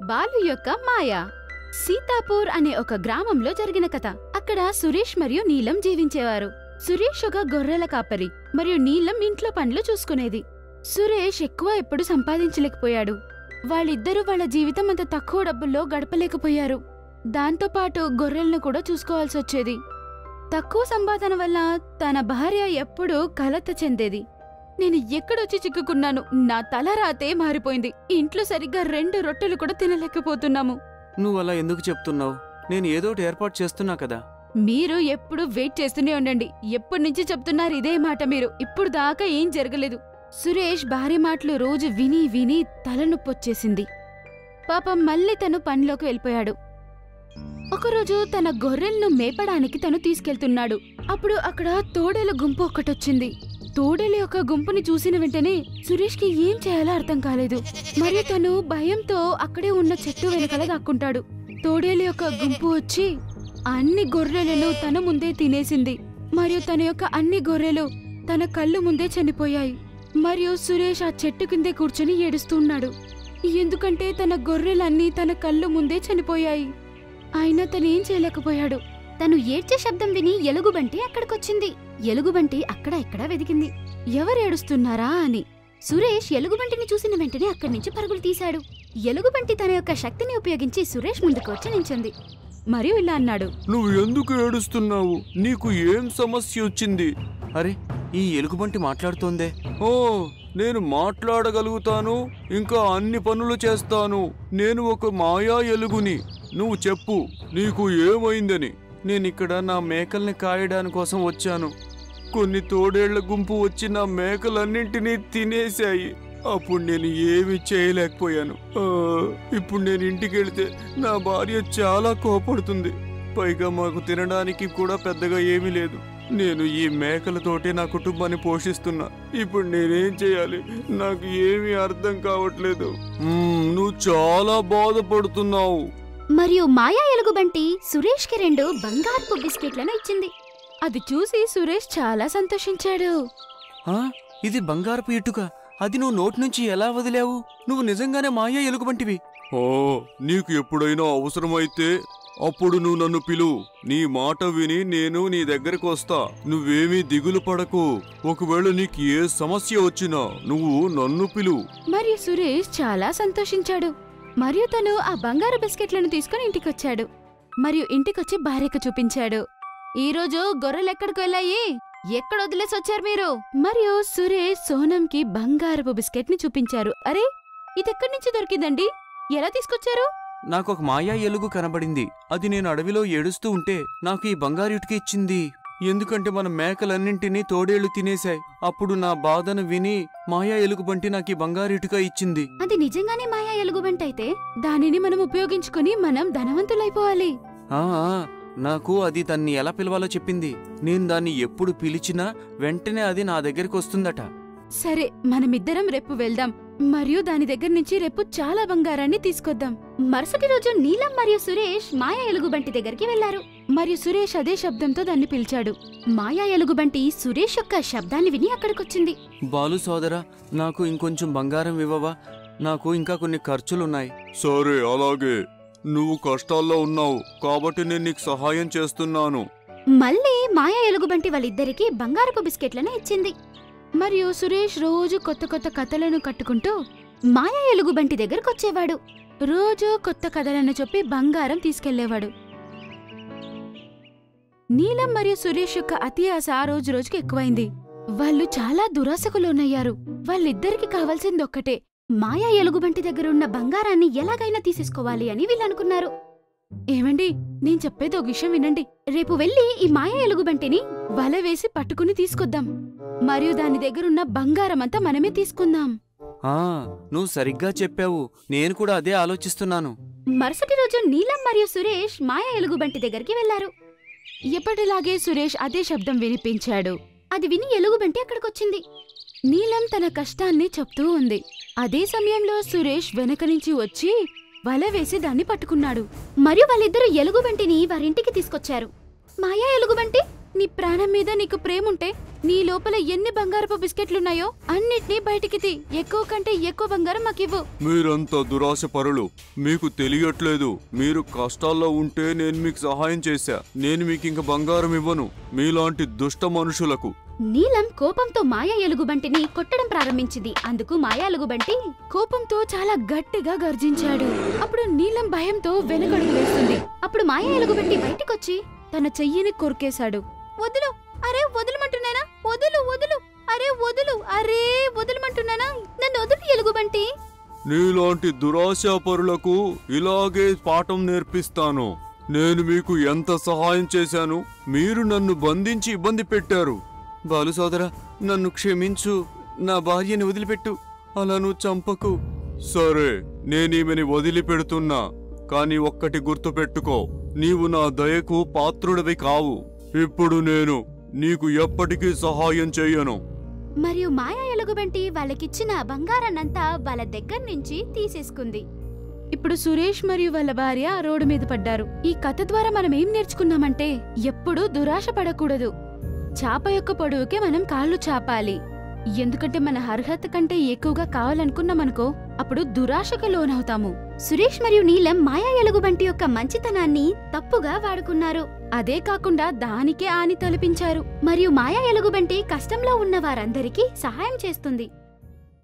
బాలు యొక్క మాయ. సీతాపూర్ అనే ఒక గ్రామంలో జరిగిన కథ. అక్కడ సురేష్ మరియు నీలం జీవించేవారు. సురేష్ ఒక గొర్రెల కాపరి మరియు నీలం ఇంట్లో పనులు చూసుకునేది. సురేష్ ఎప్పుడు సంపాదించలేకపోయాడు. వాళ్ళిద్దరూ వాళ్ళ జీవితం అంత తక్కువ డబ్బుల్లో గడపలేకపోయారు. దాంతోపాటు గొర్రెలను కూడా చూసుకోవాల్సి వచ్చేది. తక్కువ సంపాదన వల్ల తన భార్య ఎప్పుడూ కలత చెందేది. నేను ఎక్కడొచ్చి చిక్కుకున్నాను, నా తలరాతే మారిపోయింది. ఇంట్లో సరిగ్గా 2 రొట్టెలు కూడా తినలేకపోతున్నాము. నువ్వలా ఎందుకు చెప్తున్నావు? నేను ఏదోటి ఏర్పాటు చేస్తున్నా కదా. మీరు ఎప్పుడు వెయిట్ చేస్తూనే ఉండండి. ఎప్పటినుంచి చెప్తున్నారు ఇదే మాట మీరు? ఇప్పుడు దాకా ఏం జరగలేదు. సురేష్ భార్య మాటలు రోజు విని విని తలనొప్పొచ్చేసింది. పాపం మళ్ళీ తను పనిలోకి వెళ్ళిపోయాడు. ఒకరోజు తన గొర్రెలను మేపడానికి తను తీసుకెళ్తున్నాడు. అప్పుడు అక్కడ తోడేల గుంపు ఒకటొచ్చింది. తోడేల యొక్క గుంపుని చూసిన వెంటనే సురేష్కి ఏం చేయాలో అర్థం కాలేదు. మరియు తను భయంతో అక్కడే ఉన్న చెట్టు వెనకాల దాక్కుంటాడు. తోడేల యొక్క గుంపు వచ్చి అన్ని గొర్రెలను తన ముందే తినేసింది. మరియు తన యొక్క అన్ని గొర్రెలు తన కళ్ళు ముందే చనిపోయాయి. మరియు సురేష్ ఆ చెట్టు కిందే కూర్చొని ఏడుస్తున్నాడు. ఎందుకంటే తన గొర్రెలన్నీ తన కళ్ళు ముందే చనిపోయాయి. అయినా తనేం చేయలేకపోయాడు. తను ఏడ్చే శబ్దం విని ఎలుగుబంటి అక్కడికొచ్చింది. ఎలుగుబంటి అక్కడ ఇక్కడ వెదికింది, ఎవరేడుస్తున్నారా అని. సురేష్ ఎలుగుబంటిని చూసిన వెంటనే అక్కడి నుంచి పరుగులు తీశాడు. ఎలుగుబంటి తన యొక్క శక్తిని ఉపయోగించి సురేష్ ముందుకు వచ్చి నించుంది. మరియు ఇలా అన్నాడు, నువ్వు ఎందుకు ఏడుస్తున్నావు? నీకు ఏం సమస్య వచ్చింది? అరే, ఈ ఎలుగుబంటి మాట్లాడుతోందే. ఓ, నేను మాట్లాడగలుగుతాను, ఇంకా అన్ని పనులు చేస్తాను. నేను ఒక మాయా ఎలుగుని. నువ్వు చెప్పు, నీకు ఏమైందని. నేనిక్కడ నా మేకల్ని కాయడాని కోసం వచ్చాను. కొన్ని తోడేళ్ల గుంపు వచ్చి నా మేకలన్నింటినీ తినేశాయి. అప్పుడు నేను ఏమీ చేయలేకపోయాను. ఇప్పుడు నేను ఇంటికి వెళితే నా భార్య చాలా కోపడుతుంది. పైగా మాకు తినడానికి కూడా పెద్దగా ఏమీ లేదు. నేను ఈ మేకలతోటే నా కుటుంబాన్ని పోషిస్తున్నా. ఇప్పుడు నేనేం చేయాలి? నాకు ఏమీ అర్థం కావట్లేదు. నువ్వు చాలా బాధపడుతున్నావు. మరియు మాయా ఎలుగుబంటి సురేష్కి 2 బంగారపు బిస్కెట్లను ఇచ్చింది. అది చూసి సురేష్ చాలా సంతోషించాడు. ఇది బంగారపు ఇటుక. అది నువ్వు నోటి నుంచి ఎలా వదిలావు? నువ్వు నిజంగానే మాయా ఎలుగుబంటివి. నీకు ఎప్పుడైనా అవసరమైతే అప్పుడు నువ్వు నన్ను పిలువు. నీ మాట విని నేను నీ దగ్గరకు వస్తా. నువ్వేమీ దిగులు పడకు. ఒకవేళ నీకు ఏ సమస్య వచ్చినా నువ్వు నన్ను పిలువు. మరియు సురేష్ చాలా సంతోషించాడు. మరియు తను ఆ బంగారు బిస్కెట్లను తీసుకుని ఇంటికొచ్చాడు. మరియు ఇంటికొచ్చి భార్యకు చూపించాడు. ఈరోజు గొర్రెలెక్కడికి వెళ్ళాయి? ఎక్కడ వదిలేసి వచ్చారు మీరు? మరియు సురేష్ సోనంకి బంగారపు బిస్కెట్ ని చూపించారు. అరే, ఇదెక్కడి నుంచి దొరికిందండి? ఎలా తీసుకొచ్చారు? నాకు ఒక మాయా ఎలుగు కనబడింది. అది నేను అడవిలో ఏడుస్తూ ఉంటే నాకు ఈ బంగారు ఇటుక ఇచ్చింది. ఎందుకంటే మన మేకలన్నింటినీ తోడేళ్లు తినేశాయి. అప్పుడు నా బాధను విని మాయా ఎలుగుబంటి నాకు ఈ బంగారు ఇటుక ఇచ్చింది. అది నిజంగానే మాయా ఎలుగుబంటి అయితే దానిని మనం ఉపయోగించుకుని మనం ధనవంతులైపోవాలి. నాకు అది దాన్ని ఎలా పిలవాలో చెప్పింది. నేను దాన్ని ఎప్పుడు పిలిచినా వెంటనే అది నా దగ్గరికి వస్తుందట. సరే, మనమిద్దరం రేపు వెళ్దాం మరియు దాని దగ్గర నుంచి రేపు చాలా బంగారాన్ని తీసుకొద్దాం. మరుసటి రోజు నీలం మరియు సురేష్ మాయా ఎలుగుబంటి దగ్గరికి వెళ్లారు. మరియు సురేష్ అదే శబ్దంతో దాన్ని పిలిచాడు. మాయా ఎలుగుబంటి సురేష్ యొక్క శబ్దాన్ని విని అక్కడికొచ్చింది. బాలు సోదరా, నాకు ఇంకొంచెం బంగారం ఇవ్వవా? నాకు ఇంకా కొన్ని ఖర్చులున్నాయి. సరే, అలాగే. నువ్వు కష్టాల్లో ఉన్నావు కాబట్టి నేను నీకు సహాయం చేస్తున్నాను. మళ్ళీ మాయా ఎలుగుబంటి వాళ్ళిద్దరికీ బంగారపు బిస్కెట్లను ఇచ్చింది. మరియు సురేష్ రోజు కొత్త కొత్త కథలను కట్టుకుంటూ మాయా ఎలుగుబంటి దగ్గరకొచ్చేవాడు. రోజు కొత్త కథలను చెప్పి బంగారం తీసుకెళ్లేవాడు. నీలం మరియు సురేష్ యొక్క అతి ఆశ రోజు రోజుకి ఎక్కువైంది. వాళ్ళు చాలా దురాశకు లోనయ్యారు. వాళ్ళిద్దరికి కావాల్సిందొక్కటే, మాయా ఎలుగుబంటి దగ్గరున్న బంగారాన్ని ఎలాగైనా తీసేసుకోవాలి అని వీళ్ళనుకున్నారు. ఏమండి, నేను చెప్పేది ఒక విషయం వినండి. రేపు వెళ్లి ఈ మాయా ఎలుగుబంటిని వల వేసి పట్టుకుని తీసుకొద్దాం. మరియు దాని దగ్గరున్న బంగారమంతా మనమే తీసుకుందాం. నువ్వు సరిగ్గా చెప్పావు. నేను కూడా అదే ఆలోచిస్తున్నాను. మరుసటి రోజు నీలం మరియు సురేష్ మాయా ఎలుగుబంటి దగ్గరికి వెళ్లారు. ఎప్పటిలాగే సురేష్ అదే శబ్దం వినిపించాడు. అది విని ఎలుగుబంటి అక్కడికొచ్చింది. నీలం తన కష్టాన్ని చెప్తూ ఉంది. అదే సమయంలో సురేష్ వెనక నుంచి వచ్చి వల వేసి దాన్ని పట్టుకున్నాడు. మరియు వాళ్ళిద్దరూ ఎలుగుబంటిని వారింటికి తీసుకొచ్చారు. మాయా ఎలుగుబంటి, నీ ప్రాణం మీద నీకు ప్రేముంటే నీ లోపల ఎన్ని బంగారపు బిస్కెట్లున్నాయో అన్నిటినీ బయటికి తీ. ఎక్కువ కంటే ఎక్కువ బంగారం మాకివ్వు. మీరంతా దురాశ పరులు. మీకు తెలియట్లేదు. మీరు కష్టాల్లో ఉంటే నేను మీకు సహాయం చేశా. నేను మీకు ఇంక బంగారం ఇవ్వను మీలాంటి దుష్ట మనుషులకు. నీలం కోపంతో మాయా ఎలుగుబంటిని కొట్టడం ప్రారంభించింది. అందుకు మాయా ఎలుగుబంటి కోపంతో చాలా గట్టిగా గర్జించాడు. అప్పుడు నీలం భయంతో వెనకడుగు వేస్తుంది. అప్పుడు మాయా ఎలుగుబంటి బయటికొచ్చి తన చెయ్యిని కొరికేశాడు. వదులు, అరే వదులుమంటున్నానా, వదులు వదులు, అరే వదులు, అరే వదులుమంటున్నానా, నన్ను వదులు ఎలుగుబంటి. నీలాంటి దురాశాపరులకు ఇలాగే పాఠం నేర్పిస్తాను. నేను మీకు ఎంత సహాయం చేశాను, మీరు నన్ను బంధించి ఇబ్బంది పెట్టారు. బాలు సోదరా, నన్ను క్షమించు. నా భార్యని వదిలిపెట్టు. అలా నువ్వు చంపకు. సరే, నేనీమెని వదిలిపెడుతున్నా. కాని ఒక్కటి గుర్తుపెట్టుకో, నీవు నా దయకు పాత్రుడివి కావు. ఇప్పుడు నేను నీకు ఎప్పటికీ సహాయం చెయ్యను. మరియు మాయా ఎలుగుబంటి వాళ్ళకిచ్చిన బంగారాన్నంతా వాళ్ళ దగ్గర నుంచి తీసేసుకుంది. ఇప్పుడు సురేష్ మరియు వాళ్ళ భార్య రోడ్డు మీద పడ్డారు. ఈ కథ ద్వారా మనం ఏం నేర్చుకున్నామంటే ఎప్పుడూ దురాశ పడకూడదు. చాప యొక్క పొడవుకే మనం కాళ్ళు చాపాలి. ఎందుకంటే మన అర్హత కంటే ఎక్కువగా కావాలనుకున్నామనుకో అప్పుడు దురాశకు లోనవుతాము. సురేష్ మరియు నీలం మాయా ఎలుగుబంటి యొక్క మంచితనాన్ని తప్పుగా వాడుకున్నారు. అదే కాకుండా దానికే ఆని తలపించారు. మరియు మాయా ఎలుగుబంటి కష్టంలో ఉన్న వారందరికీ సహాయం చేస్తుంది.